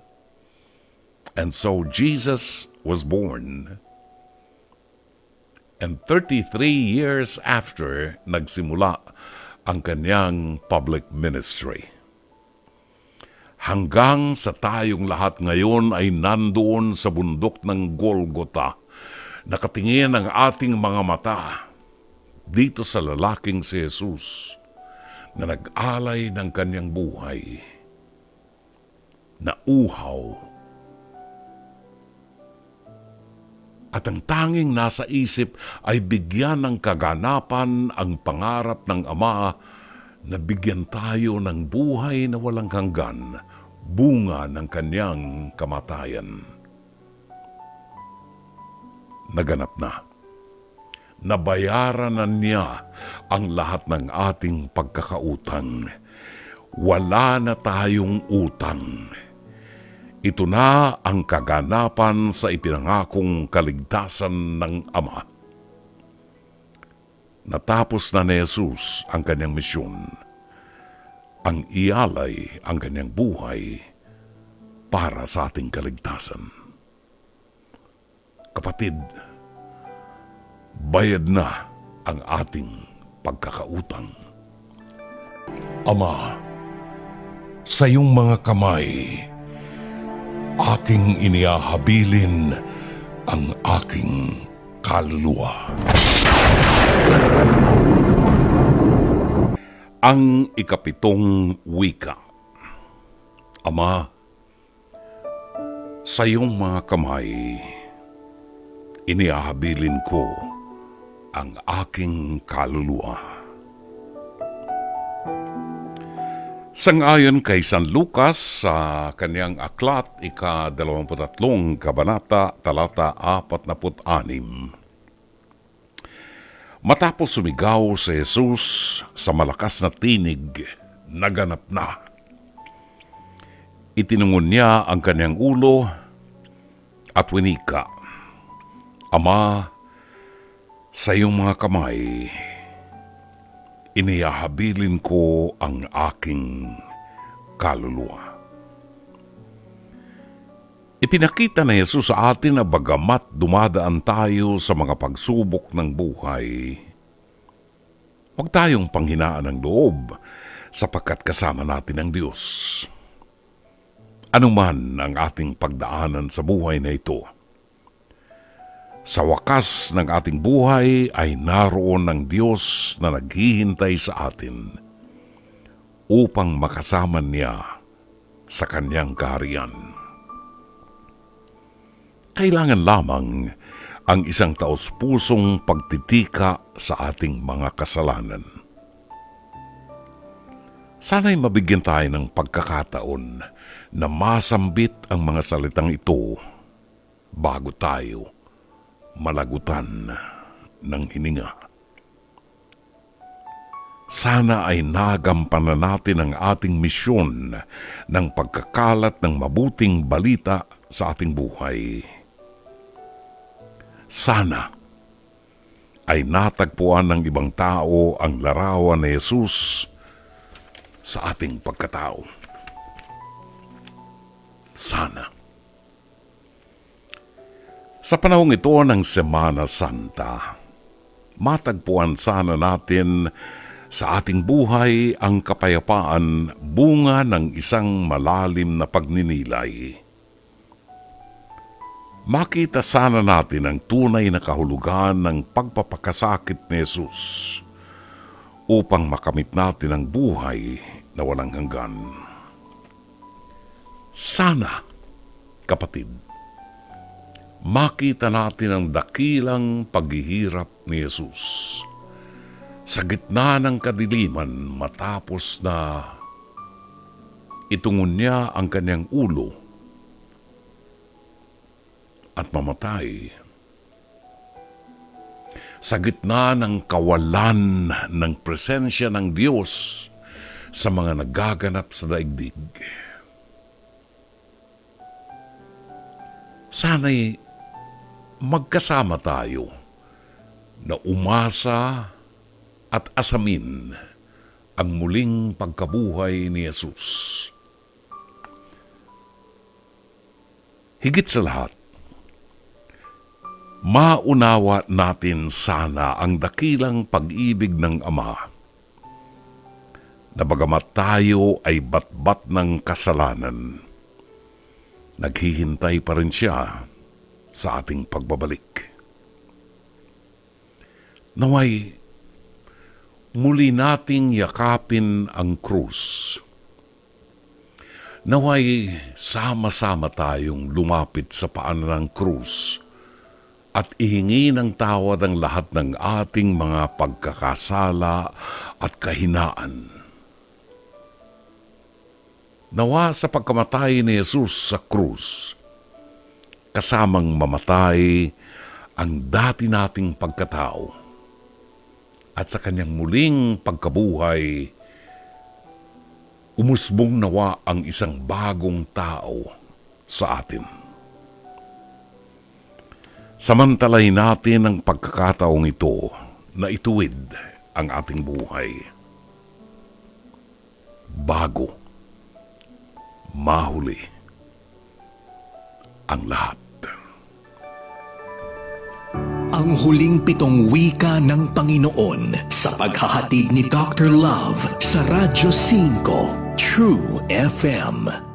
And so Jesus was born. And 33 years after, nagsimula ang kanyang public ministry. Hanggang sa tayong lahat ngayon ay nandoon sa bundok ng Golgotha, nakatingin ang ating mga mata dito sa lalaking si Jesus na nag-alay ng kanyang buhay, na uhaw. At ang tanging nasa isip ay bigyan ng kaganapan ang pangarap ng Ama na bigyan tayo ng buhay na walang hanggan, bunga ng kanyang kamatayan. Naganap na. Nabayaran na niya ang lahat ng ating pagkakautang. Wala na tayong utang. Ito na ang kaganapan sa ipinangakong kaligtasan ng Ama. Natapos na ni Jesus ang kanyang misyon. Ang ialay ang kanyang buhay para sa ating kaligtasan. Kapatid, bayad na ang ating pagkakautang. Ama, sa iyong mga kamay, aking iniahabilin ang aking kaluluwa. Ang ikapitong wika. Ama, sa iyong mga kamay, iniahabilin ko ang aking kaluluwa. Sangayon kay San Lucas sa kanyang aklat, ika-23 kabanata, talata 46. Matapos sumigaw si Jesus sa malakas na tinig, naganap na. Itinungon niya ang kanyang ulo at winika, Ama, sa iyong mga kamay, inihahabilin ko ang aking kaluluwa. Ipinakita na Jesus sa atin na bagamat dumadaan tayo sa mga pagsubok ng buhay, huwag tayong panghinaan ng loob sapagkat kasama natin ang Diyos. Ano man ang ating pagdaanan sa buhay na ito, sa wakas ng ating buhay ay naroon ng Diyos na naghihintay sa atin upang makasama niya sa kanyang kaharian. Kailangan lamang ang isang taos-pusong pagtitika sa ating mga kasalanan. Sana'y mabigyan tayo ng pagkakataon na masambit ang mga salitang ito bago tayo malagutan ng hininga. Sana ay nagampanan natin ang ating misyon ng pagkakalat ng mabuting balita sa ating buhay. Sana ay natagpuan ng ibang tao ang larawan ni Jesus sa ating pagkatao. Sana. Sa panahong ito ng Semana Santa, matagpuan sana natin sa ating buhay ang kapayapaan, bunga ng isang malalim na pagninilay. Makita sana natin ang tunay na kahulugan ng pagpapakasakit ni Jesus upang makamit natin ang buhay na walang hanggan. Sana, kapatid, makita natin ang dakilang paghihirap ni Jesus sa gitna ng kadiliman matapos na itungon niya ang kanyang ulo at mamatay. Sa gitna ng kawalan ng presensya ng Diyos sa mga nagaganap sa daigdig. Sana'y magkasama tayo na umasa at asamin ang muling pagkabuhay ni Jesus. Higit sa lahat, maunawa natin sana ang dakilang pag-ibig ng Ama na bagamat tayo ay batbat ng kasalanan, naghihintay pa rin siya sa ating pagbabalik. Naway, muli nating yakapin ang krus. Naway, sama-sama tayong lumapit sa paanan ng krus at ihingi ng tawad ang lahat ng ating mga pagkakasala at kahinaan. Nawa sa pagkamatay ni Jesus sa krus, kasamang mamatay ang dati nating pagkatao, at sa kanyang muling pagkabuhay, umusbong nawa ang isang bagong tao sa atin. Samantalahin natin ang pagkakataong ito na ituwid ang ating buhay. Bago, mahuli ang lahat. Ang huling 7 wika ng Panginoon sa paghahatid ni Dr. Love sa Radyo 5 True FM.